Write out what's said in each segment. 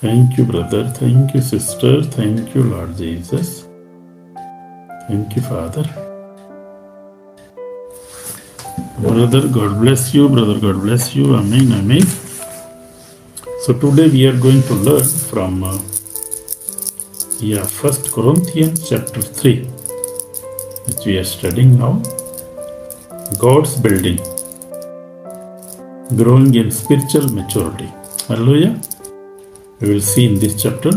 Thank you, brother. Thank you, sister. Thank you, Lord Jesus. Thank you, Father. Brother, God bless you. Brother, God bless you. Amen. Amen. So today we are going to learn from 1 Corinthians chapter 3, which we are studying now. God's building, growing in spiritual maturity. Hallelujah. We will see in this chapter,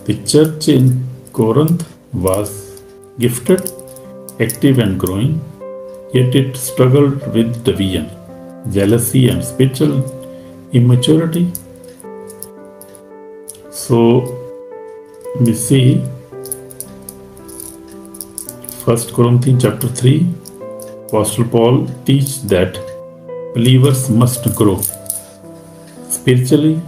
the church in Corinth was gifted, active and growing, yet it struggled with division, jealousy and spiritual immaturity. So we see 1 Corinthians chapter 3, Apostle Paul teaches that believers must grow spiritually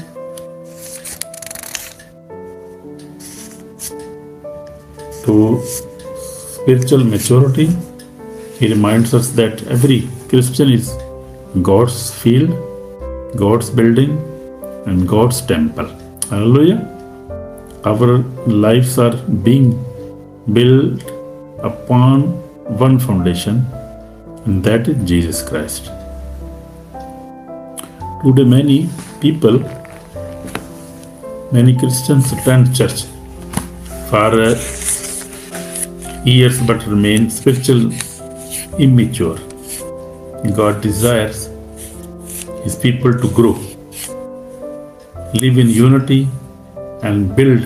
to spiritual maturity. He reminds us that every Christian is God's field, God's building, and God's temple. Hallelujah. Our lives are being built upon one foundation, and that is Jesus Christ. Today, many people, many Christians attend church for years but remain spiritual immature. God desires His people to grow, live in unity, and build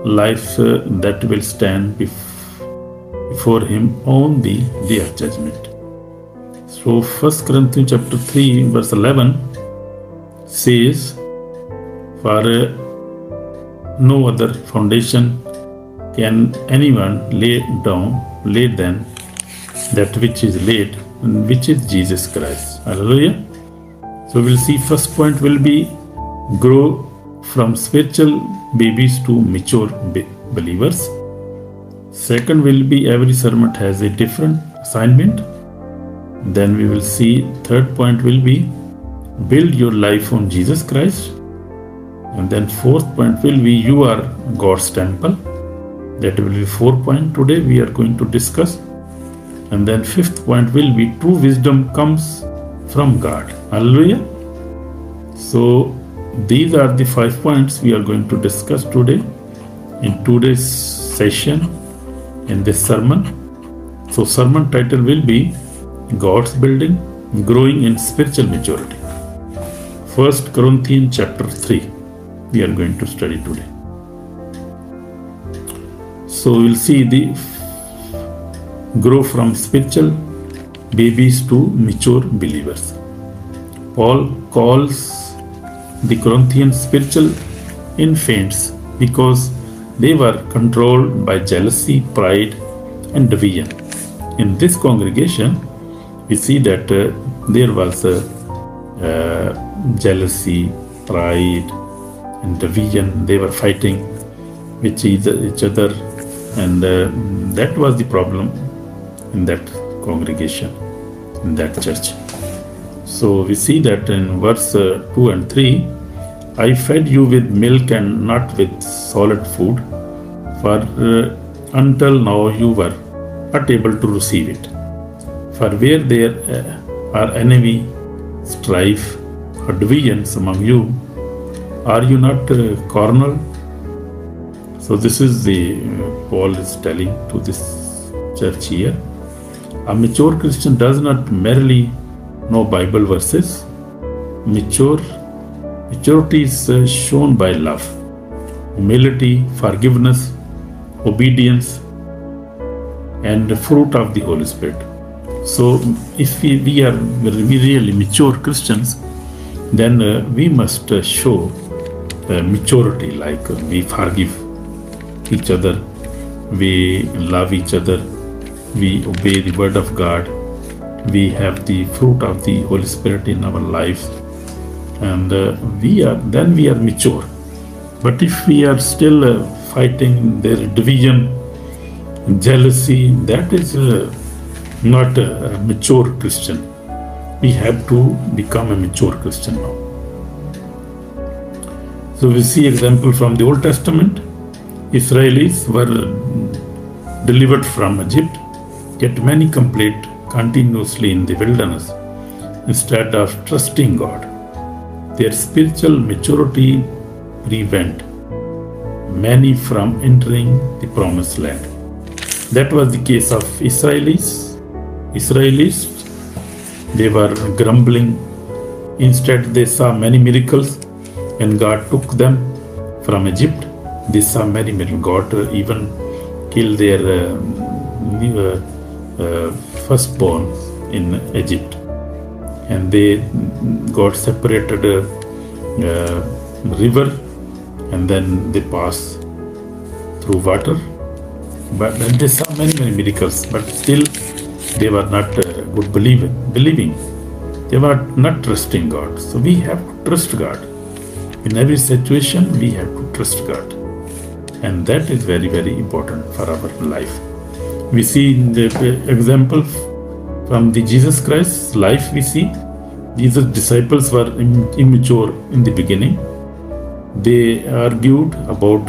life that will stand before Him on the day of judgment. So 1 Corinthians chapter 3 verse 11 says, "For no other foundation can anyone lay than that which is laid, which is Jesus Christ." Hallelujah. So we'll see first point will be grow from spiritual babies to mature believers. Second will be every sermon has a different assignment. Then we will see third point will be build your life on Jesus Christ. And then fourth point will be you are God's temple. That will be 4 point today we are going to discuss. And then fifth point will be true wisdom comes from God. Hallelujah. So these are the 5 points we are going to discuss today in today's session in this sermon. So sermon title will be God's building, growing in spiritual maturity. 1 Corinthians chapter 3 we are going to study today. So we'll see the grow from spiritual babies to mature believers. Paul calls the Corinthians spiritual infants because they were controlled by jealousy, pride, and division. In this congregation, we see that there was jealousy, pride, and division. They were fighting with each other, and that was the problem in that congregation, in that church. So we see that in verse 2 and 3, "I fed you with milk and not with solid food, for until now you were not able to receive it. For where there are envy, strife, or divisions among you, are you not carnal?" So this is the Paul is telling to this church here. A mature Christian does not merely know Bible verses. Maturity is shown by love, humility, forgiveness, obedience, and the fruit of the Holy Spirit. So if we are really mature Christians, then we must show maturity, like we forgive each other, we love each other, we obey the word of God, we have the fruit of the Holy Spirit in our lives, and we are mature. But if we are still fighting their division, jealousy, that is not a mature Christian. We have to become a mature Christian now. So we see example from the Old Testament. Israelis were delivered from Egypt, yet many complained continuously in the wilderness instead of trusting God. Their spiritual maturity prevent many from entering the promised land. That was the case of Israelis, they were grumbling. Instead, they saw many miracles when God took them from Egypt. They saw many miracles. God even killed their firstborn in Egypt. And God separated a river, and then they passed through water. But they saw many miracles, but still they were not good believing. They were not trusting God. So we have to trust God. In every situation, we have to trust God. And that is very, very important for our life. We see in the example from the Jesus Christ's life, we see Jesus' disciples were immature in the beginning. They argued about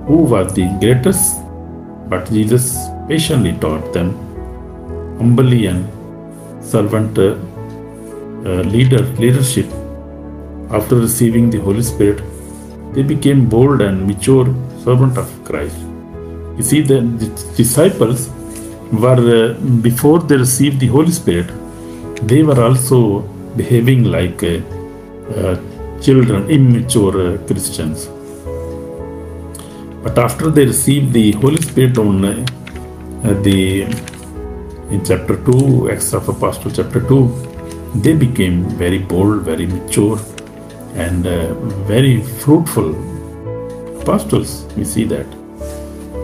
who was the greatest, but Jesus patiently taught them humbly and servant leadership. After receiving the Holy Spirit, they became bold and mature servant of Christ. You see, the disciples were, before they received the Holy Spirit, they were also behaving like children, immature Christians. But after they received the Holy Spirit in chapter 2, Acts of Apostles chapter 2, they became very bold, very mature, and very fruitful apostles. We see that.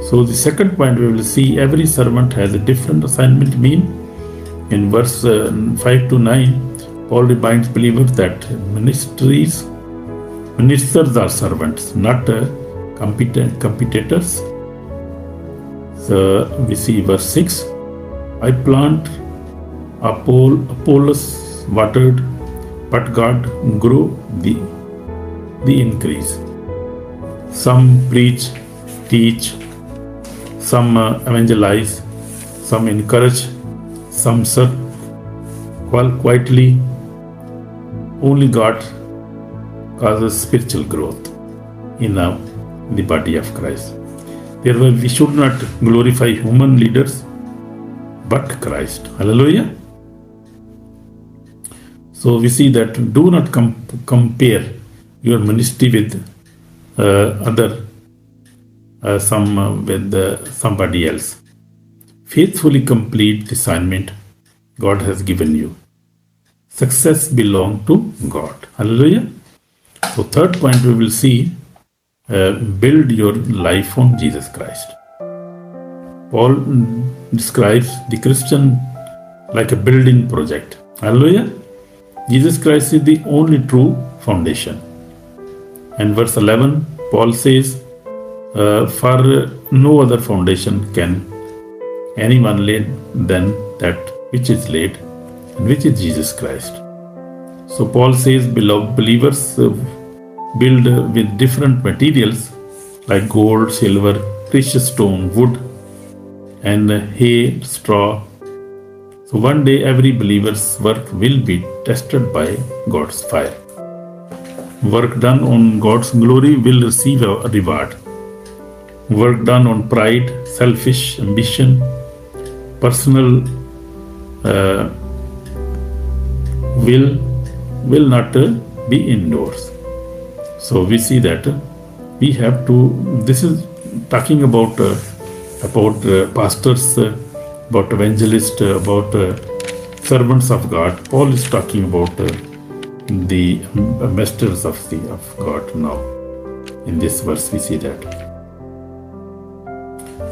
So the second point, we will see every servant has a different assignment mean. In verse 5 to 9, Paul reminds believers that ministers are servants, not competitors. So we see verse 6, I plant, Apollos watered, but God grew the increase. Some preach, teach, some evangelize, some encourage, some serve quietly. Only God causes spiritual growth in the body of Christ. Therefore, we should not glorify human leaders, but Christ. Hallelujah. So we see that do not compare your ministry with somebody else. Faithfully complete the assignment God has given you. Success belongs to God. Hallelujah. So third point, we will see build your life on Jesus Christ. Paul describes the Christian like a building project. Hallelujah. Jesus Christ is the only true foundation. And verse 11, Paul says, for no other foundation can anyone lay than that which is laid, and which is Jesus Christ. So Paul says, beloved believers, build with different materials like gold, silver, precious stone, wood, and hay, straw. So one day every believer's work will be tested by God's fire. Work done on God's glory will receive a reward. Work done on pride, selfish ambition, personal will not be indoors. So we see that we have to. This is talking about pastors, about evangelists, about servants of God. Paul is talking about the masters of God now. In this verse, we see that.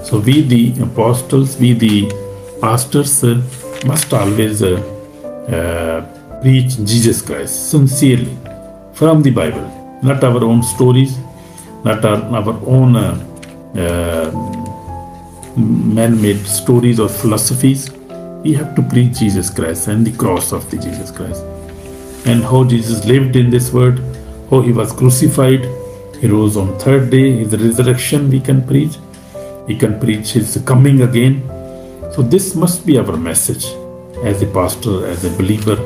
So we, the apostles, we, the pastors, must always preach Jesus Christ sincerely from the Bible, not our own stories, not our own man-made stories or philosophies. We have to preach Jesus Christ and the cross of the Jesus Christ, and how Jesus lived in this world, Oh, he was crucified. He rose on third day. His resurrection we can preach. We can preach his coming again. So this must be our message as a pastor, as a believer.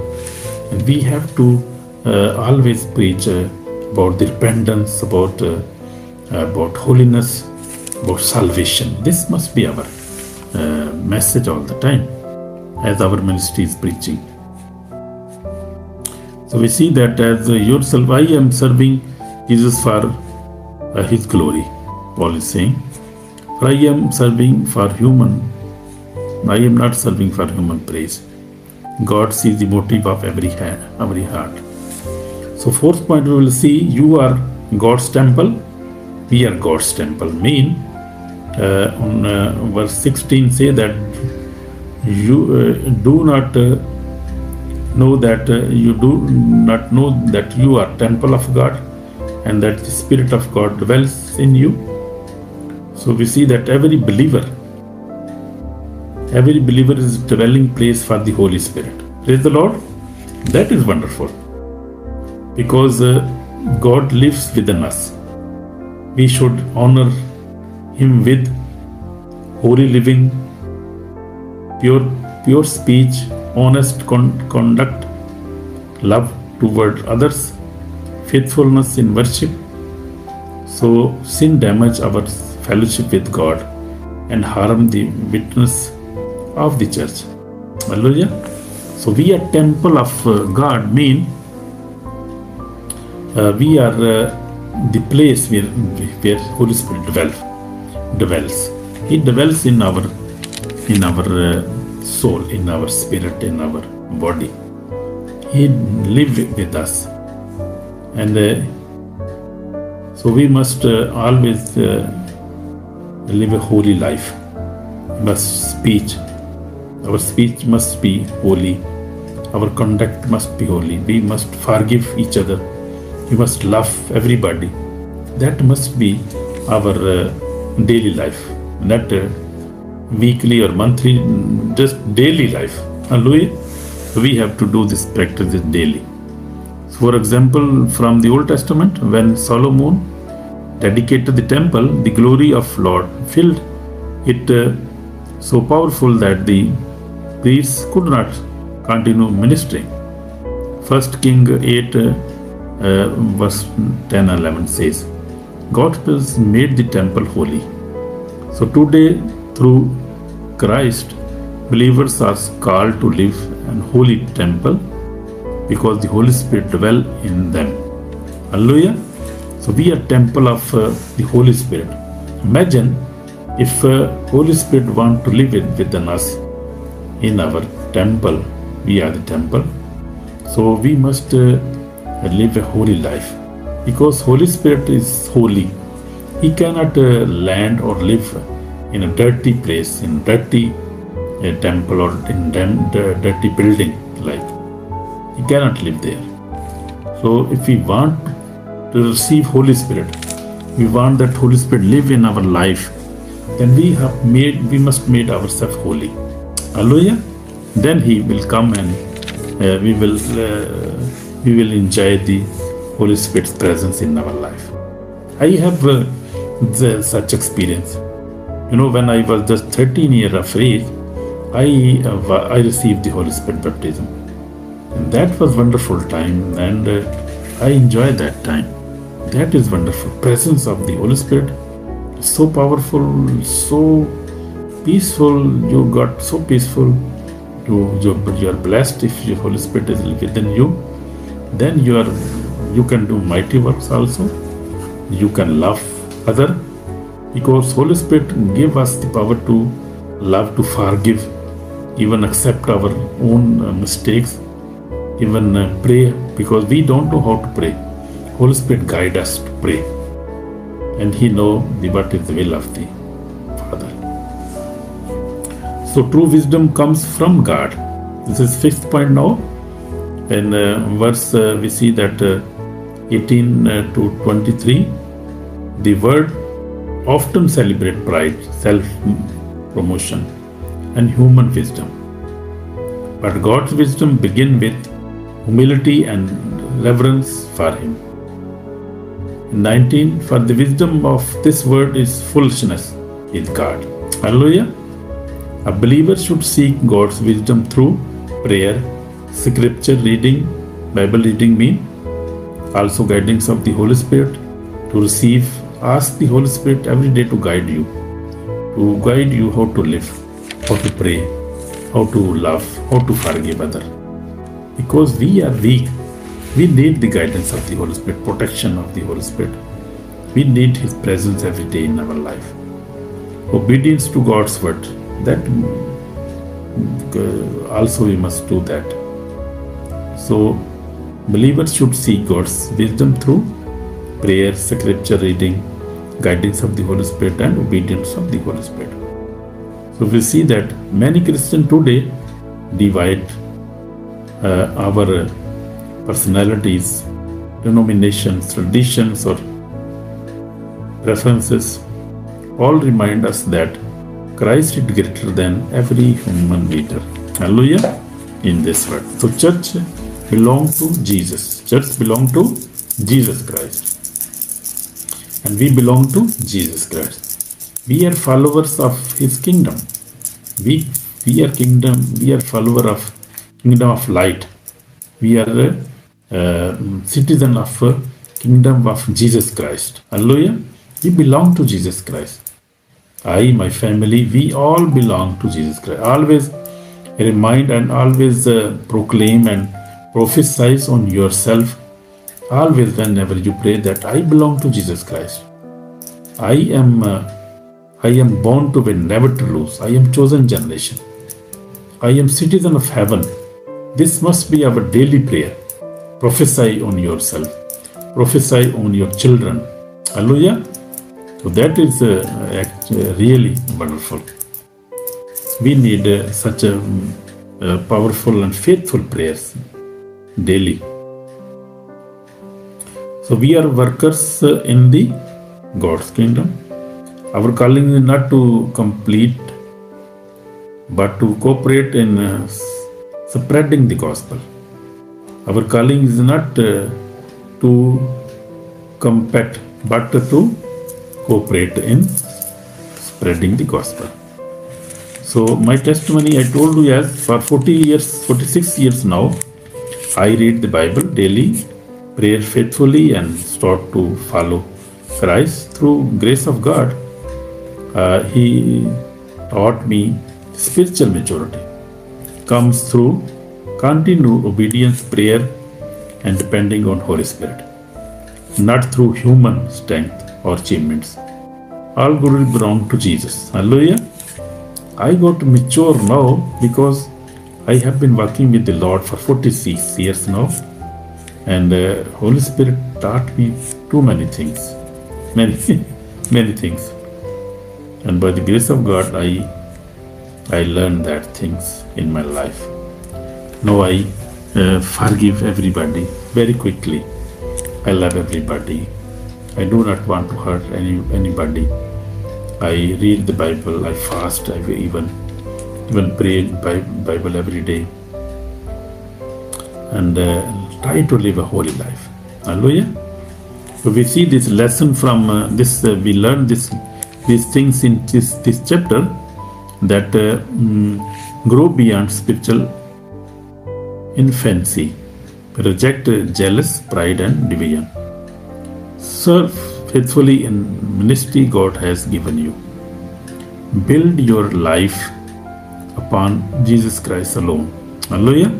And we have to always preach about the repentance, about holiness, about salvation. This must be our message all the time as our ministry is preaching. So we see that as yourself, I am serving Jesus for his glory. Paul is saying, for I am serving for human. I am not serving for human praise. God sees the motive of every heart. So fourth point we will see, you are God's temple. We are God's temple. Mean on verse 16 say that you do not know that you are temple of God and that the Spirit of God dwells in you. So we see that every believer is a dwelling place for the Holy Spirit. Praise the Lord. That is wonderful. Because God lives within us. We should honor Him with holy living, pure speech, honest conduct, love toward others, faithfulness in worship. So sin damage our fellowship with God and harm the witness of the church. Hallelujah. So we are temple of God, mean we are the place where Holy Spirit dwells. He dwells in our soul, in our spirit, in our body. He lives with us, and so we must always live a holy life. Our speech must be holy. Our conduct must be holy. We must forgive each other. We must love everybody. That must be our daily life, not weekly or monthly, just daily life. Hallelujah. We have to do this practice daily. So for example, from the Old Testament, when Solomon dedicated the temple, the glory of Lord filled it so powerful that the priests could not continue ministering. 1 King 8 verse 10 and 11 says, God has made the temple holy. So today, through Christ, believers are called to live in holy temple because the Holy Spirit dwells in them. Hallelujah. So we are temple of the Holy Spirit. Imagine if Holy Spirit want to live within us in our temple. We are the temple. So we must live a holy life because Holy Spirit is holy. He cannot land or live in a dirty place, in dirty temple or in dirty building like. He cannot live there. So if we want to receive Holy Spirit, we want that Holy Spirit live in our life, then we must make ourselves holy. Hallelujah. Then He will come and we will enjoy the Holy Spirit's presence in our life. I have such experience. When I was just 13 years of age, I received the Holy Spirit baptism. And that was wonderful time, and I enjoyed that time. That is wonderful. Presence of the Holy Spirit is so powerful, so peaceful. You got so peaceful. You are blessed if your Holy Spirit is within you. Then you can do mighty works also. You can love other, because Holy Spirit give us the power to love, to forgive, even accept our own mistakes, even pray, because we don't know how to pray. Holy Spirit guide us to pray, and He know what is the will of the Father. So true wisdom comes from God. This is fifth point now. In verse we see that 18 to 23, the word often celebrate pride, self-promotion, and human wisdom. But God's wisdom begins with humility and reverence for Him. 19, for the wisdom of this world is foolishness with God. Hallelujah. A believer should seek God's wisdom through prayer, scripture reading, Bible reading mean, also guidance of the Holy Spirit to receive. Ask the Holy Spirit every day to guide you how to live, how to pray, how to love, how to forgive others. Because we are weak, we need the guidance of the Holy Spirit, protection of the Holy Spirit. We need His presence every day in our life. Obedience to God's word, that also we must do that. So believers should seek God's wisdom through prayer, scripture reading, guidance of the Holy Spirit, and obedience of the Holy Spirit. So we see that many Christians today divide our personalities, denominations, traditions, or preferences. All remind us that Christ is greater than every human leader. Hallelujah. In this word. So church belongs to Jesus. Church belongs to Jesus Christ. And we belong to Jesus Christ. We are followers of His kingdom. We are follower of kingdom of light. We are a citizen of kingdom of Jesus Christ. Hallelujah. We belong to Jesus Christ. I, my family, we all belong to Jesus Christ. Always remind and always proclaim and prophesy on yourself. Always, whenever you pray, that I belong to Jesus Christ. I am born to win, never to lose. I am chosen generation. I am citizen of heaven. This must be our daily prayer. Prophesy on yourself. Prophesy on your children. Hallelujah. So that is really wonderful. We need such a powerful and faithful prayers daily. So we are workers in the God's kingdom. Our calling is not to complete, but to cooperate in spreading the gospel. Our calling is not to compete, but to cooperate in spreading the gospel. So my testimony, I told you, as for 46 years now, I read the Bible daily, pray faithfully, and start to follow Christ. Through grace of God, He taught me spiritual maturity comes through continued obedience, prayer, and depending on Holy Spirit, not through human strength or achievements. All glory belong to Jesus. Hallelujah. I got mature now because I have been working with the Lord for 46 years now, and Holy Spirit taught me too many things, many things, and by the grace of God, I learned that things in my life. Now I forgive everybody very quickly. I love everybody. I do not want to hurt anybody. I read the Bible. I fast. I even pray Bible every day, and try to live a holy life. Hallelujah. So we see this lesson from this. We learn these things in this chapter, that grow beyond spiritual infancy, reject jealous pride and division, serve faithfully in ministry God has given you, build your life upon Jesus Christ alone. Hallelujah.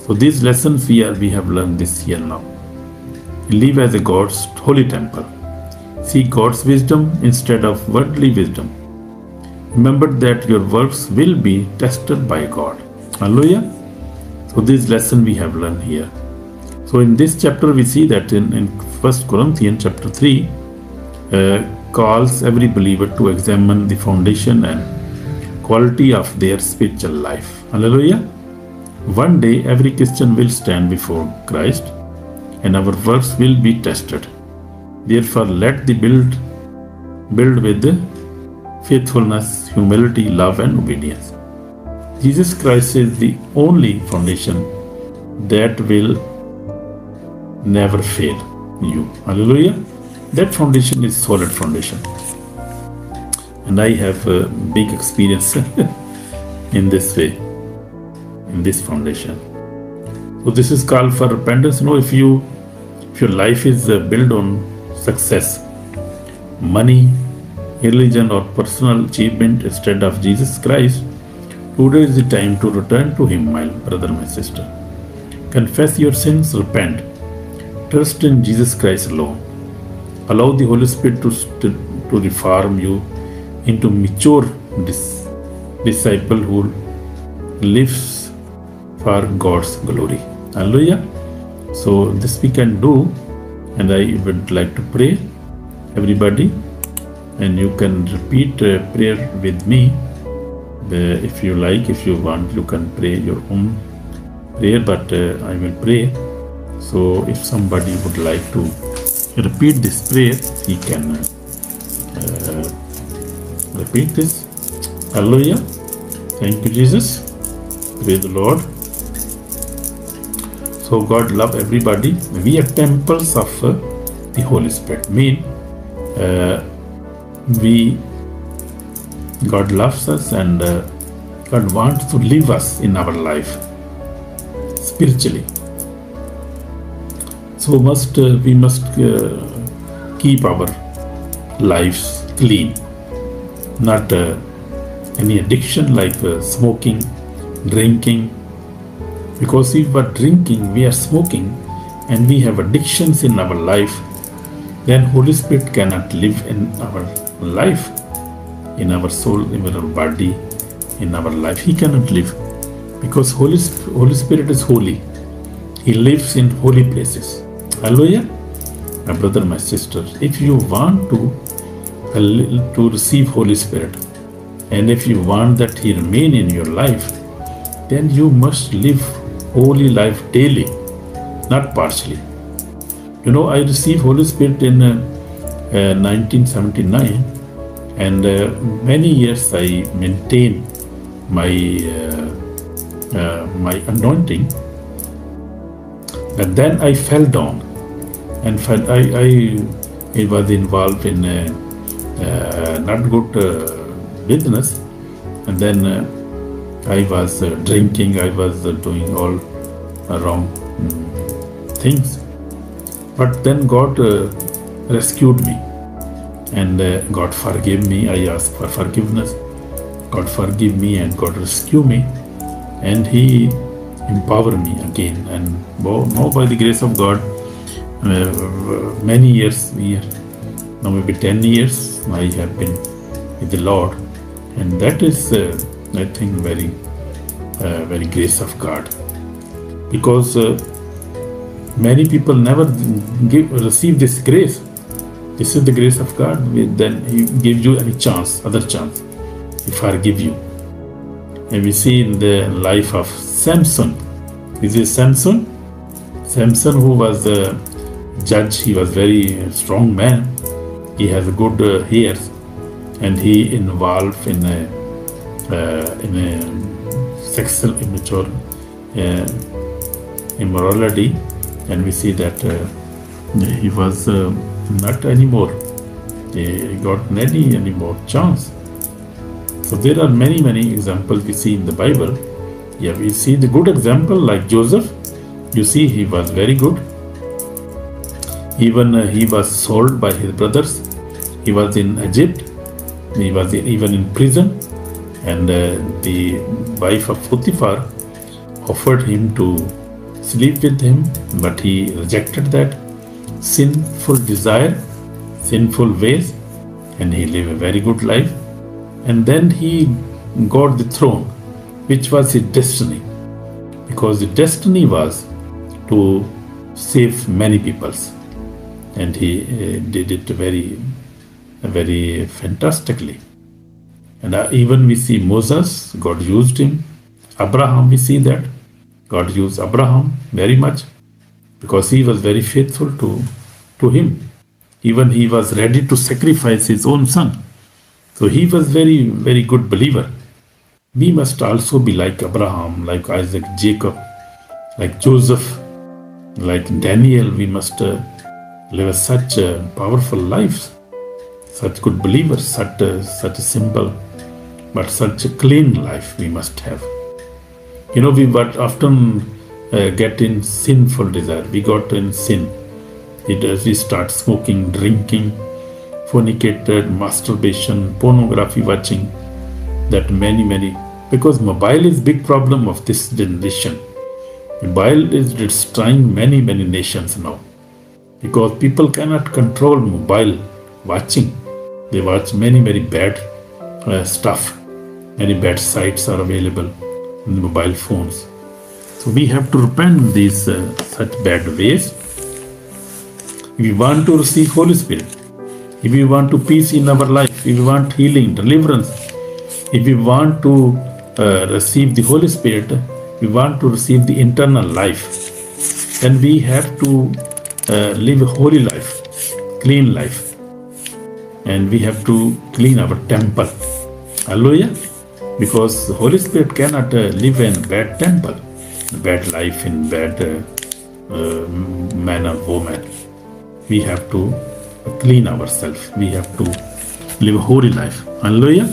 So these lessons we have learned this year now. Live as a God's holy temple. Seek God's wisdom instead of worldly wisdom. Remember that your works will be tested by God. Hallelujah. So this lesson we have learned here. So in this chapter we see that in 1 Corinthians chapter 3 calls every believer to examine the foundation and quality of their spiritual life. Hallelujah. One day every Christian will stand before Christ and our works will be tested. Therefore let the build with faithfulness, humility, love and obedience. Jesus Christ is the only foundation that will never fail you. Hallelujah. that foundation is solid foundation. And I have a big experience in this way, in this foundation. So this is called for repentance. If your life is built on success, money, religion, or personal achievement instead of Jesus Christ, today is the time to return to Him, my brother, my sister. Confess your sins, repent, trust in Jesus Christ alone. Allow the Holy Spirit to reform you into mature disciple who lives for God's glory. Hallelujah. So this we can do, and I would like to pray, everybody, and you can repeat prayer with me. If you like, if you want, you can pray your own prayer, but I will pray. So if somebody would like to repeat this prayer, he can repeat this. Hallelujah. Thank you, Jesus. Praise the Lord. So God love everybody. We are temples of the Holy Spirit. God loves us, and God wants to live us in our life spiritually. So we must keep our lives clean, not any addiction like smoking, drinking. Because if we are drinking, we are smoking, and we have addictions in our life, then Holy Spirit cannot live in our life, in our soul, in our body, in our life. He cannot live, because Holy Spirit is holy. He lives in holy places. Hallelujah. My brother, my sister, if you want to receive Holy Spirit, and if you want that He remain in your life, then you must live holy life daily, not partially. I received Holy Spirit in 1979, and many years I maintained my anointing. But then I fell down, and I was involved in not good business, and then I was drinking, I was doing all wrong things. But then God rescued me, and God forgave me. I asked for forgiveness. God forgive me, and God rescue me, and He empower me again. And now by the grace of God, many years, now maybe 10 years, I have been with the Lord, and that is I think very grace of God, because many people never receive this grace. This is the grace of God. Then He gives you any other chance. He forgive you. And we see in the life of Samson. This is Samson. Samson, who was a judge, he was very strong man. He has good hair, and he involved in a sexual immorality, and we see that he was not anymore. He got any more chance. So there are many examples we see in the Bible. Yeah, we see the good example like Joseph. You see, he was very good. Even he was sold by his brothers. He was in Egypt. He was even in prison. And the wife of Potiphar offered him to sleep with him, but he rejected that sinful desire, sinful ways, and he lived a very good life. And then he got the throne, which was his destiny, because the destiny was to save many peoples, and he did it very fantastically. And even we see Moses, God used him. Abraham, we see that God used Abraham very much, because he was very faithful to him. Even he was ready to sacrifice his own son. So he was very good believer. We must also be like Abraham, like Isaac, Jacob, like Joseph, like Daniel. We must live such powerful lives, such good believers, such a simple but such a clean life we must have. We but often get in sinful desire. We got in sin. We start smoking, drinking, fornicated, masturbation, pornography watching. That many, because mobile is big problem of this generation. Mobile is destroying many nations now, because people cannot control mobile watching. They watch many bad stuff. Many bad sites are available in mobile phones. So we have to repent these such bad ways. If we want to receive Holy Spirit, if we want to peace in our life, if we want healing, deliverance, if we want to receive the Holy Spirit, we want to receive the eternal life, then we have to live a holy life, clean life, and we have to clean our temple. Hallelujah. Because the Holy Spirit cannot live in bad temple, bad life, in bad man or woman. We have to clean ourselves. We have to live a holy life. Hallelujah.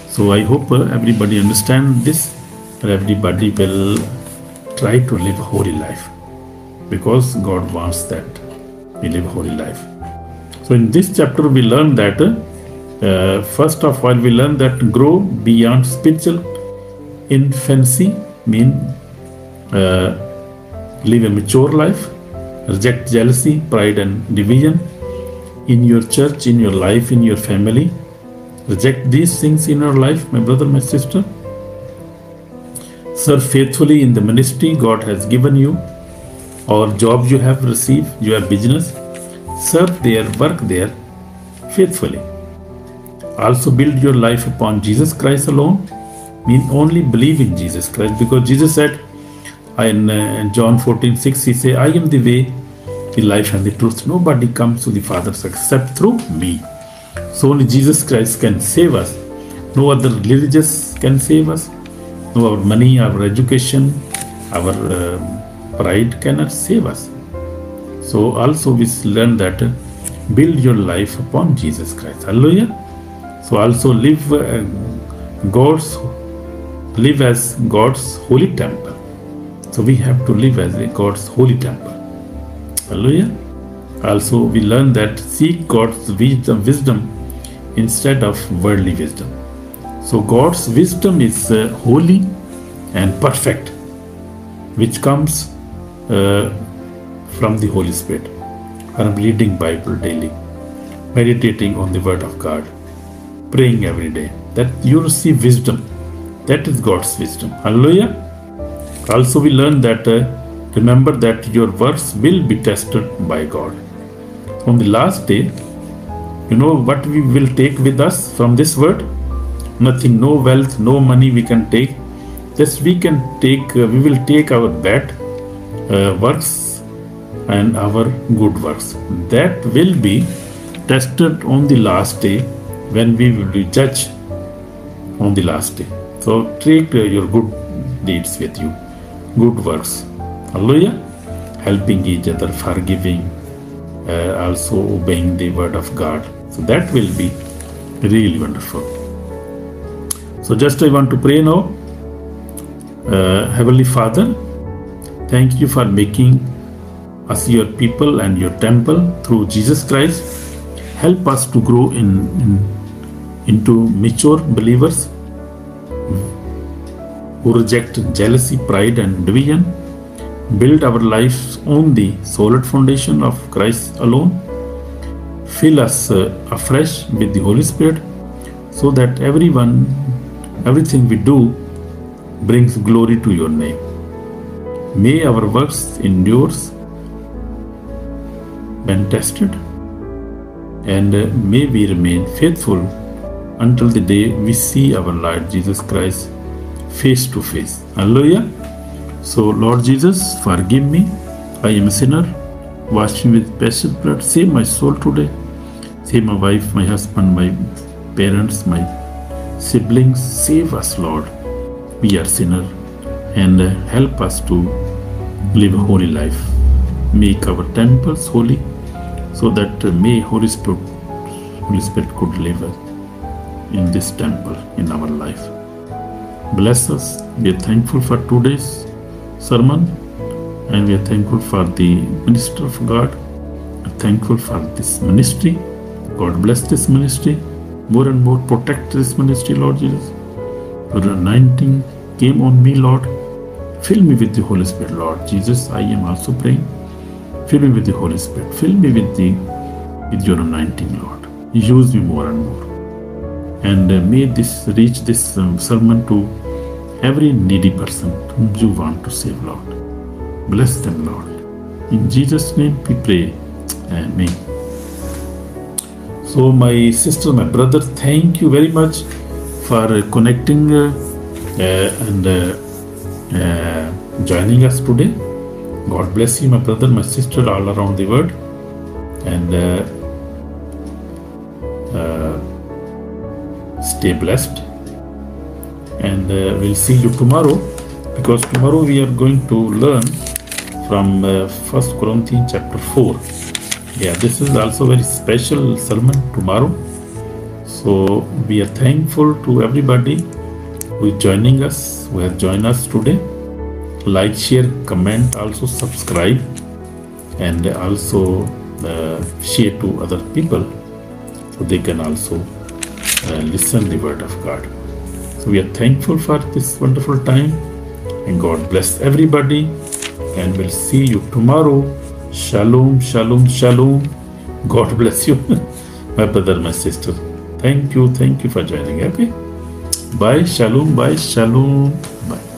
So I hope everybody understand this, and everybody will try to live a holy life, because God wants that we live a holy life. So in this chapter we learn that first of all, we learn that grow beyond spiritual infancy mean live a mature life, reject jealousy, pride and division in your church, in your life, in your family. Reject these things in your life, my brother, my sister. Serve faithfully in the ministry God has given you, or job you have received, your business. Serve there, work there faithfully. Also build your life upon Jesus Christ alone, mean only believe in Jesus Christ, because Jesus said in John 14:6, he said, I am the way, the life and the truth. Nobody comes to the Father except through me. So only Jesus Christ can save us. No other religious can save us. No our money, our education, our pride cannot save us. So also we learn that build your life upon Jesus Christ. Hallelujah. So also live as God's holy temple. So we have to live as a God's holy temple. Hallelujah. Also we learn that seek God's wisdom instead of worldly wisdom. So God's wisdom is holy and perfect, which comes from the Holy Spirit. I'm reading Bible daily, meditating on the Word of God, praying every day, that you receive wisdom. That is God's wisdom. Hallelujah. Also we learn that remember that your works will be tested by God. On the last day, you know what we will take with us from this word? Nothing, no wealth, no money we can take. Just we will take our bad works and our good works. That will be tested on the last day, when we will be judged on the last day. So take your good deeds with you, good works. Hallelujah. Helping each other, forgiving, also obeying the word of God. So that will be really wonderful. So just I want to pray now. Heavenly Father, thank you for making us your people and your temple through Jesus Christ. Help us to grow into mature believers who reject jealousy, pride and division. Build our lives on the solid foundation of Christ alone. Fill us afresh with the Holy Spirit, so that everything we do brings glory to your name. May our works endure when tested, and may we remain faithful until the day we see our Lord Jesus Christ face to face. Hallelujah. So Lord Jesus, forgive me. I am a sinner. Wash me with precious blood. Save my soul today. Save my wife, my husband, my parents, my siblings. Save us, Lord. We are sinners, and help us to live a holy life. Make our temples holy, so that may Holy Spirit could live in this temple in our life. Bless us. We are thankful for today's sermon, and we are thankful for the minister of God. We are thankful for this ministry. God bless this ministry. More and more protect this ministry, Lord Jesus. Your anointing came on me, Lord. Fill me with the Holy Spirit, Lord Jesus. I am also praying. Fill me with the Holy Spirit. Fill me with your anointing, Lord. Use me more and more. And may this reach this sermon to every needy person whom you want to save, Lord. Bless them, Lord. In Jesus' name we pray. Amen. So my sister, my brother, thank you very much for connecting and joining us today. God bless you, my brother, my sister, all around the world. And stay blessed. And we'll see you tomorrow, because tomorrow we are going to learn from 1 Corinthians chapter 4. Yeah, this is also a very special sermon tomorrow. So we are thankful to everybody who is joining us, who has joined us today. Like, share, comment, also subscribe, and also share to other people so they can also listen the word of God. So we are thankful for this wonderful time, and God bless everybody, and we'll see you tomorrow. Shalom, shalom, shalom. God bless you, my brother, my sister. Thank you for joining. Okay, bye, shalom, bye, shalom, bye.